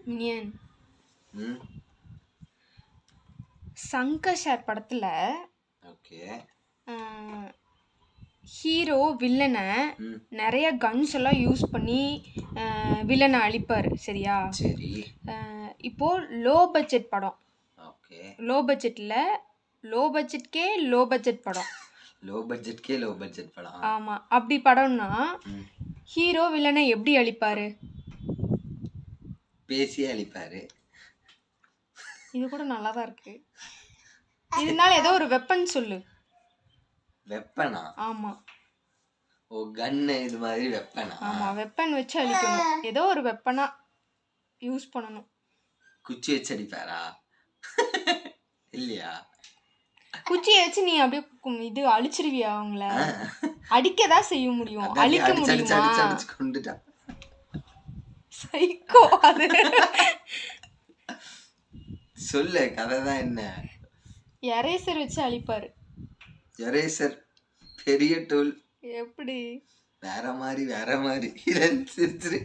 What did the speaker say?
Minion ம் சங்கர் ஷார் படத்துல okay hero வில்லனை ம் நிறைய கன்ஸ் எல்லாம் யூஸ் பண்ணி வில்லனை அழிப்பார் சரியா? சரி இப்போ லோ பட்ஜெட் படம், ஓகே லோ பட்ஜெட்டில் லோ பட்ஜெட் படம். லோ பட்ஜெட் படம் ஆமாம், அப்படி படம்னா ம் ஹீரோ வில்லனை எப்படி அழிப்பார்? பேசியே அழிப்பாரு. இது கூட நல்லா தான் இருக்கு. இதனால ஏதோ ஒரு வெப்பன் சொல்லு. வெப்பனா? ஆமாம் ஓ கன்னு இது மாதிரி வெப்பனா? ஆமாம், வெப்பன் வச்சு அழிக்கணும். ஏதோ ஒரு வெப்பனாக யூஸ் பண்ணணும். குச்சி வச்சு அடிப்பாரா? இல்லையா? குச்சியை வச்சு நீ அப்படியே இது அழிச்சிருவியா? அவங்கள அடிக்கதான் செய்ய முடியும், அழிக்க முடியுமா? அடிச்சு கொண்டுட்டா. சைக்கோ அது. சொல்லு, கதை தான் என்ன? எரேசர் வச்சு அழிப்பாரு. எரேசர் பெரிய டூல். எப்படி? வேற மாதிரி சிரிச்சிரு.